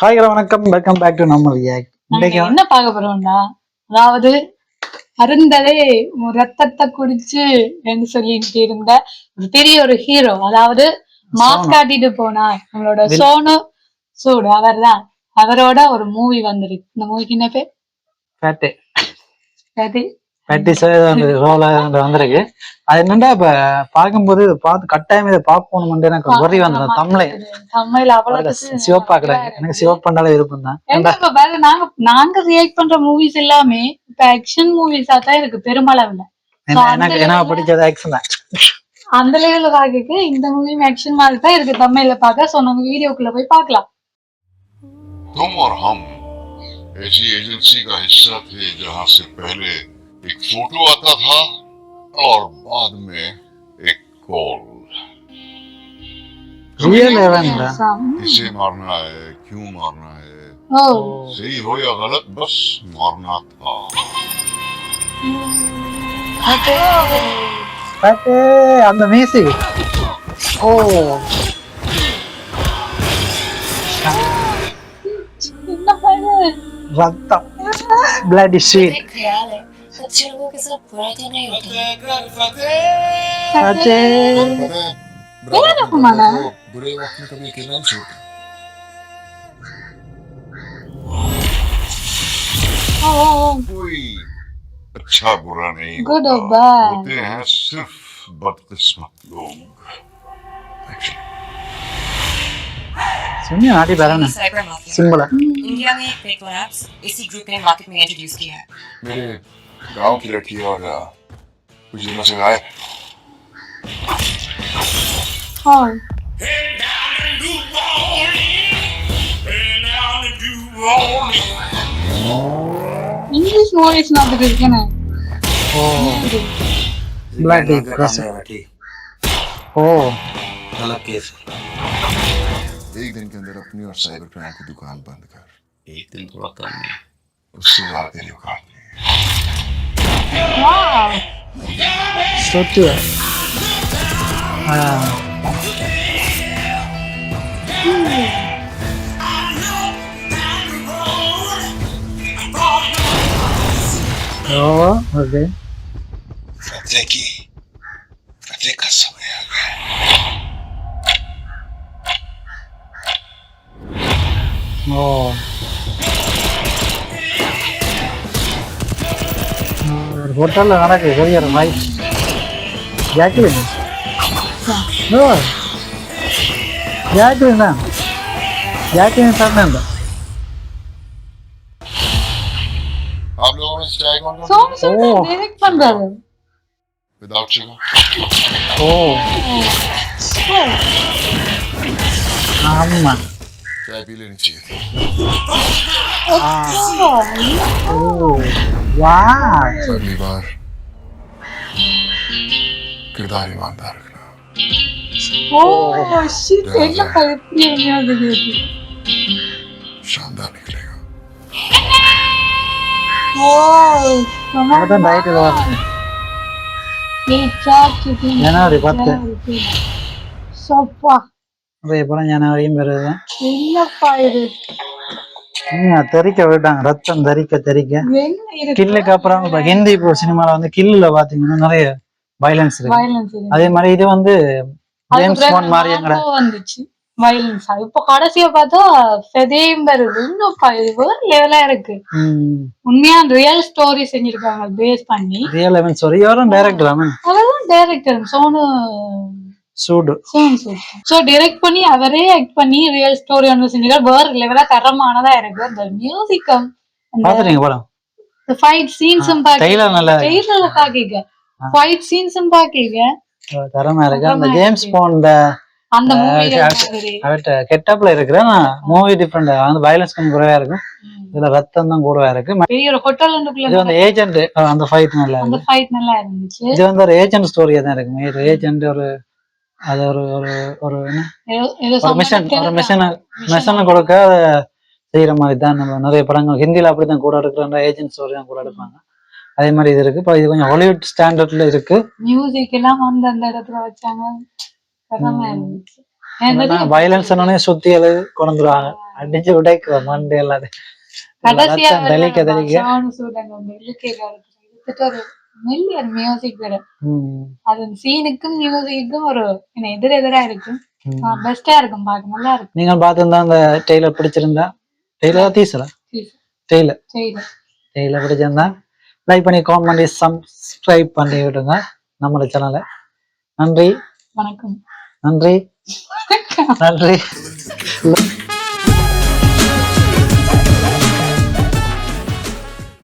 Hi வணக்கம், welcome back to நம்ம react. இன்னைக்கு என்ன பார்க்க போறோம்னா, அதாவது அருந்ததே ரத்தத்தை குடிச்சு என்று சொல்லிட்டு இருந்த ஒரு பெரிய ஒரு ஹீரோ, அதாவது மாஸ்க் காட்டிட்டு போனார் நம்மளோட சோனு சூடு. அவர்தான், அவரோட ஒரு மூவி வந்துருக்கு. இந்த மூவிக்கு என்ன பேர்? வந்திருக்கு. அது என்னண்டா இப்ப பாக்கும்போது பார்த்து கட்டாயம் இதை பார்க்கணும் எனக்கு வரி வந்தது. தமிழ் அவ்வளவு சிவப்பா கிடையாது, எனக்கு சிவப்பாண்டால விருப்பம் தான். நாங்க ரியாக்ட் பண்ற மூவிஸ் எல்லாமே இப்ப ஆக்ஷன் மூவிஸா தான் இருக்கு பெருமளவுல. எனக்கு பிடிச்சது ஆக்ஷன் தான். அந்த லெவல்ல பாக்க இந்த மூவி ஆக்ஷன் மாதிரி தான் இருக்கு தமிழ்ல பார்க்க. சோ நம்ம வீடியோக்குள்ள போய் பார்க்கலாம். तुम और हम ऐसी एजेंसी का हिस्सा थे जहां से पहले एक फोटो आता था और बाद में एक कॉल। किसे मारना है, क्यों मारना है, सही हो या गलत, बस मारना था। அந்த மியூசிக் ஓ रत्ता ब्लडी शीट अच्छे लोगों के साथ बुरा तो नहीं होता। बुरे वक्त में कभी अकेला नहीं छोड़ता। कोई अच्छा बुरा नहीं होते हैं सिर्फ बदकिस्मत लोग। सुनिए आगे बढ़ाना सिंबल इंडिया में पेपर ऐप्स इसी ग्रुप ने मार्केट में इंट्रोड्यूस किया है। मेरे गांव की लड़की और कुछ दिनों से गायब। इंग्लिश वॉइस ना तो क्या ना ब्लैक ओ गलत केस। एक दिन के अंदर अपनी और साइबर क्राइम की दुकान बंद कर। एक दिन थोड़ा कम है, उससे ज्यादा तेरी औकात नहीं है। वाव सच है। ओके फतेह का समय आ गया। होटल लगा के यार भाई जैकलिन नो जैकलिन ना जैकलिन सामने अंदर आप लोगों में चाय कौन सॉन्ग डायरेक्ट बन रहा है विदाउट शुगर। ओ आमा चाय पी लेनी चाहिए थी। अगली बार किरदार ईमानदार रखना। शिट एक ना प्रिय याद है शानदार निकलेगा। அதான் டைட்டில் வர ஜனவரி 10 சோப்பா அதே போல ஜனவரியும் வருது. என்னப்பா இது தெறிக்க விட்டாங்க, ரத்தம் தெறிக்க கில்லுக்கு அப்புறம் இப்ப ஹிந்தி இப்போ சினிமால வந்து கில்லுல பாத்தீங்கன்னா நிறைய வயலன்ஸ் இருக்கு. அதே மாதிரி இது வந்து ஜேம்ஸ் பாண்ட் மாதிரி வந்துச்சு வயலன்ஸ். இப்போ கடைசியா பார்த்தா ஃபெதேம் வருது. இன்னும்ப்பா இது வேற லெவலா இருக்கு. உண்மையா ரியல் ஸ்டோரி செஞ்சிருக்காங்க பேஸ் பண்ணி. Real event story. யாரும் டைரக்டர் அவர்தான் டைரக்டர் சோனு சூடு. சோ டைரக்ட் பண்ணி அவரே ஆக்ட் பண்ணி ரியல் ஸ்டோரி ஒன்று செஞ்சிருக்காரு. வேற லெவலா தரமானதா இருக்கு. அந்த மியூசிக்கம், பாத்துறீங்க படம், the fight scenes ட்ரைலர் நல்லா பாக்கீங்க, ஃபைட் சீன்ஸ் பாக்கீங்க தரமா இருக்கு. அந்த ஜேம்ஸ் பாண்ட் அந்த மூவி அவட்ட கெட்டப்ல இருக்கிற மூவி டிஃபரெண்ட். அந்த வயலன்ஸ் கொஞ்சம் குறைவா இருக்கும், இதுல ரத்தம் தான் கூடவா இருக்கு. பெரிய ஒரு ஹோட்டல்க்குள்ள இது வந்து ஏஜென்ட், அந்த ஃபைட் நல்லா இருக்கு. அந்த ஃபைட் நல்லா இருந்துச்சு. இது வந்து ஒரு ஏஜென்ட் ஸ்டோரியா தான் இருக்கு. ஏஜென்ட் ஒரு அது ஒரு ஒரு ஒரு மிஷன் கொடுக்க செய்யற மாதிரி தான் நம்ம நிறைய படங்கள் ஹிந்தியில அப்படித்தான் கூட எடுக்கிற ஏஜென்ட் ஸ்டோரி தான் கூட எடுப்பாங்க. அதே மாதிரி இது இருக்கு. இப்போ இது கொஞ்சம் ஹாலிவுட் ஸ்டாண்டர்ட்ல இருக்கு. மியூசிக் எல்லாம் வந்து அந்த இடத்துல வச்சாங்க. வயலன்ஸ் சுத்தி கொண்டுருவாங்க அடிச்சு உடைக்குவோம் மண்டு எல்லாத்தையும் கடைசியா ரத்தம் தெளிக்க தெளிக்க சானு சூடன் வந்து இழுக்கையில எடுத்துட்டு ஒரு மில்லியன் மியூசிக் வேற அது சீனுக்கும் மியூசிக்கும் ஒரு எதிரெதிரா இருக்கும் பெஸ்டா இருக்கும் பாக்க நல்லா இருக்கும். நீங்க பார்த்திருந்தா அந்த டெய்லர் பிடிச்சிருந்தா டெய்லரா டீசரா டெய்லர் டெய்லர் பிடிச்சிருந்தா லைக் பண்ணி காமெண்ட் பண்ணி சப்ஸ்கிரைப் பண்ணி விடுங்க நம்மளோட சேனலை. நன்றி வணக்கம். நன்றி நன்றி.